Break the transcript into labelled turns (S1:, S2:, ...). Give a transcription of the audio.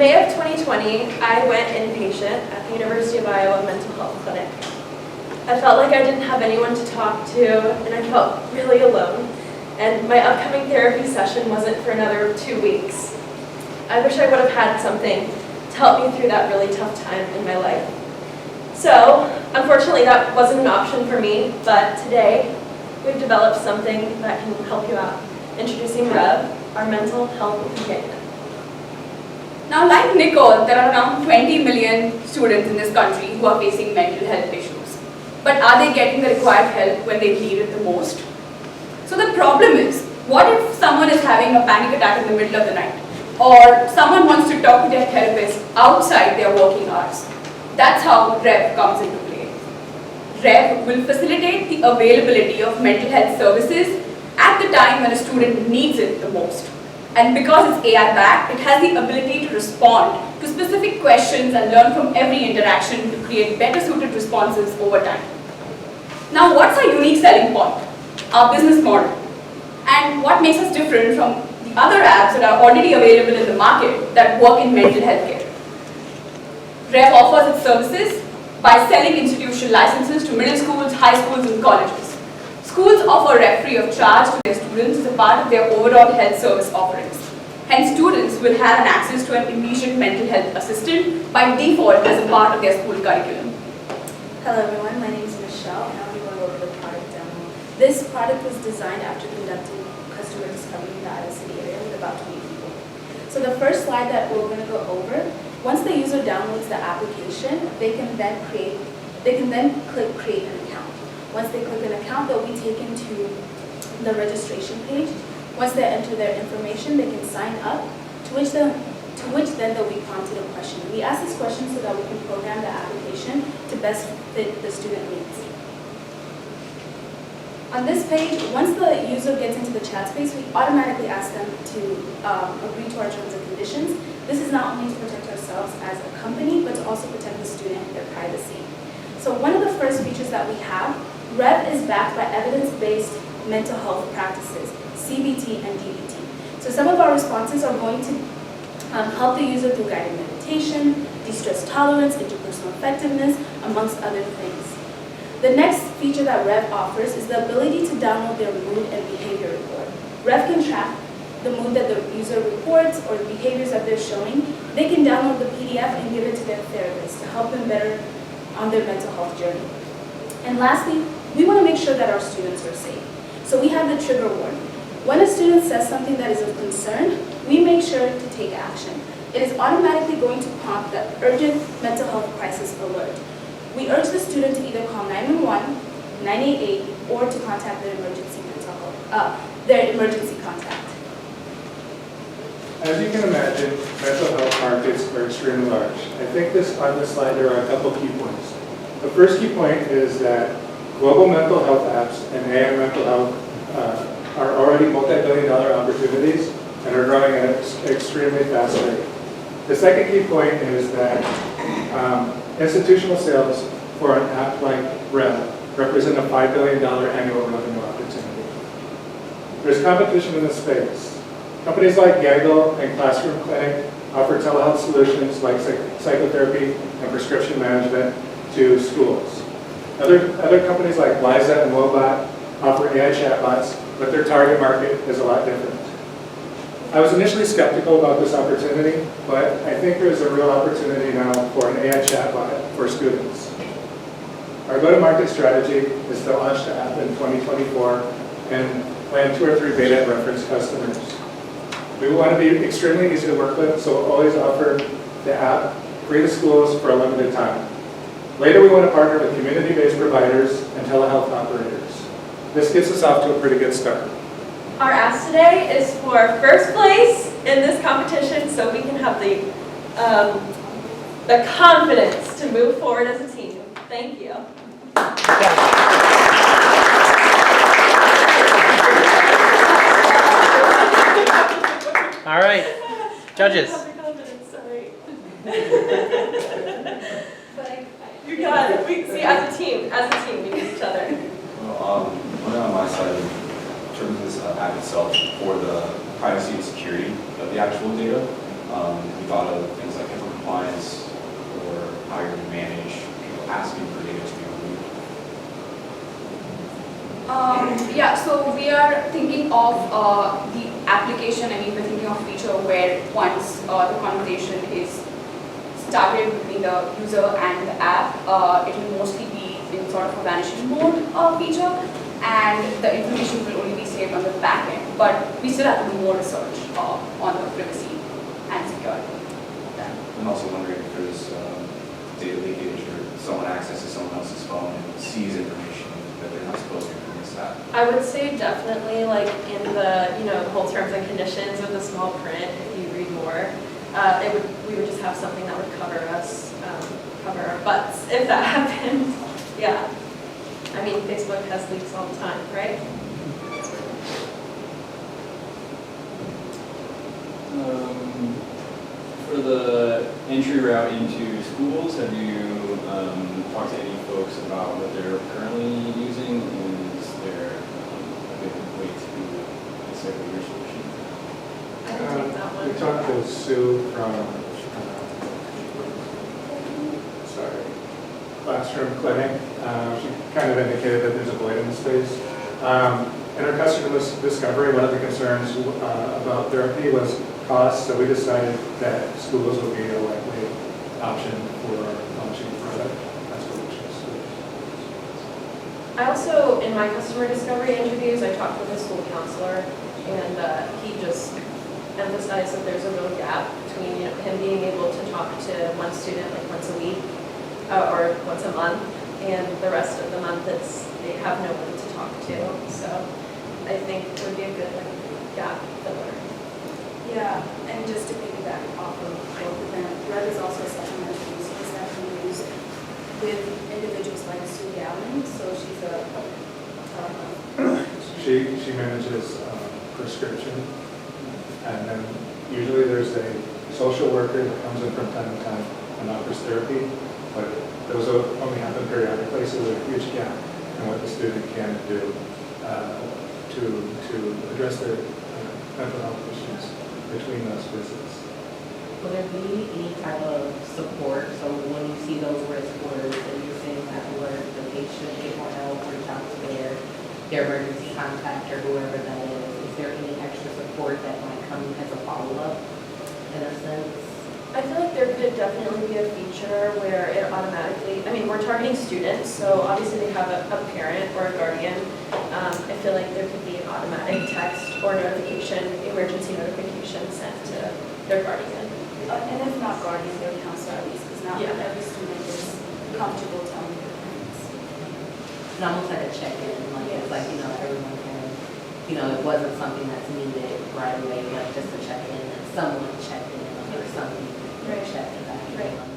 S1: May of 2020, I went inpatient at the University of Iowa Mental Health Clinic. I felt like I didn't have anyone to talk to, and I felt really alone. And my upcoming therapy session wasn't for another 2 weeks. I wish I would have had something to help me through that really tough time in my life. So, unfortunately, that wasn't an option for me, but today, we've developed something that can help you out. Introducing Rev, our mental health companion.
S2: Now, like Nicole, there are around 20 million students in this country who are facing mental health issues. But are they getting the required help when they need it the most? So the problem is, what if someone is having a panic attack in the middle of the night? Or someone wants to talk to their therapist outside their working hours? That's how Rev comes into play. Rev will facilitate the availability of mental health services at the time when a student needs it the most. And because it's AI-backed, it has the ability to respond to specific questions and learn from every interaction to create better suited responses over time. Now, what's our unique selling point? Our business model. And what makes us different from the other apps that are already available in the market that work in mental health care? Rev offers its services by selling institutional licenses to middle schools, high schools, and colleges. Schools offer Rev free of charge to their students as a part of their overall health service offerings. Hence, students will have an access to an immediate mental health assistant by default as a part of their school curriculum.
S3: Hello everyone, my name is Michelle and I'll be going over the product demo. This product was designed after conducting customer discovery in the Iowa City area with about 20 people. So the first slide that we're going to go over, once the user downloads the application, they can then click create an account. Once they click an account, they'll be taken to the registration page. Once they enter their information, they can sign up, to which then they'll be prompted a question. We ask this question so that we can program the application to best fit the student needs. On this page, once the user gets into the chat space, we automatically ask them to agree to our terms and conditions. This is not only to protect ourselves as a company, but to also protect the student and their privacy. So one of the first features that we have, Rev is backed by evidence-based mental health practices, CBT and DBT. So some of our responses are going to help the user through guided meditation, de-stress tolerance, interpersonal effectiveness, amongst other things. The next feature that Rev offers is the ability to download their mood and behavior report. Rev can track the mood that the user reports or the behaviors that they're showing. They can download the PDF and give it to their therapist to help them better on their mental health journey. And lastly, we want to make sure that our students are safe. So we have the trigger warning. When a student says something that is of concern, we make sure to take action. It is automatically going to prompt the urgent mental health crisis alert. We urge the student to either call 911, 988, or to contact their emergency contact.
S4: As you can imagine, mental health markets are extremely large. I think on this slide there are a couple key points. The first key point is that global mental health apps and AI mental health are already multi-billion-dollar opportunities and are growing at an extremely fast rate. The second key point is that institutional sales for an app like Rev represent a $5 billion annual revenue opportunity. There's competition in the space. Companies like Gaggle and Classroom Clinic offer telehealth solutions like psychotherapy and prescription management to schools. Other companies like Liza and Wobot offer AI chatbots, but their target market is a lot different. I was initially skeptical about this opportunity, but I think there's a real opportunity now for an AI chatbot for students. Our go-to-market strategy is to launch the app in 2024 and plan 2 or 3 beta reference customers. We want to be extremely easy to work with, so we'll always offer the app free to schools for a limited time. Later, we want to partner with community-based providers and telehealth operators. This gets us off to a pretty good start.
S1: Our ask today is for first place in this competition so we can have the confidence to move forward as a team. Thank you.
S5: All right, judges.
S1: Sorry. You got it. See, as a team, we need each other.
S6: Well, on my side, in terms of this app itself, for the privacy and security of the actual data, we thought of things
S2: Yeah, so we are thinking of the application. I mean, we're thinking of a feature where once the conversation is started between the user and the app, it will mostly be in sort of a vanishing mode feature, and the information will only be saved on the back end. But we still have to do more research on the privacy and security of that.
S6: I'm also wondering if there's data leakage or someone accesses someone else's phone and sees information that they're not supposed to from this app.
S1: I would say definitely like in the, whole terms and conditions with the small print, if you read more, we would just have something that would cover us, cover our butts if that happened. Yeah. I mean, Facebook has leaks all the time, right?
S7: For the entry route into schools, have you talked to any folks about what they're currently using? And is there a good way to decipher your solution?
S1: I can take that one.
S4: We talked to Sue from, Classroom Clinic. She kind of indicated that there's a void in the space. In our customer discovery, one of the concerns about therapy was cost, so we decided that schools would be a likely option for launching a product. That's what we chose.
S1: I also, in my customer discovery interviews, I talked with a school counselor, and he just emphasized that there's a real gap between him being able to talk to one student like once a week or once a month, and the rest of the month they have no one to talk to. So I think it would be a good gap filler.
S3: Yeah, and just to piggyback off of both of them, Red is also a supplemental resource that can be used with individuals like Sue Gallen. So she's
S4: She manages prescription, and then usually there's a social worker that comes in from time to time and offers therapy, but those only happen periodically, so there's a huge gap in what the student can do to address their mental health issues between those visits.
S8: Will there be any type of support? So when you see those risk words and you're saying that alert the patient, get more help, reach out to their emergency contact or whoever that is there any extra support that might come as a follow-up in a sense?
S1: I feel like there could definitely be a feature where it automatically, I mean, we're targeting students, so obviously they have a parent or a guardian. I feel like there could be an automatic text or notification, emergency notification sent to their guardian.
S3: and if not guardian, their counselor at least, because not
S1: Yeah.
S3: every student is comfortable telling their parents.
S8: It's almost like a check-in, like it's like, everyone can, it wasn't something that's needed right away, but just to check in, and someone checked in or something
S1: Right.
S8: checked back in
S1: Right.
S8: on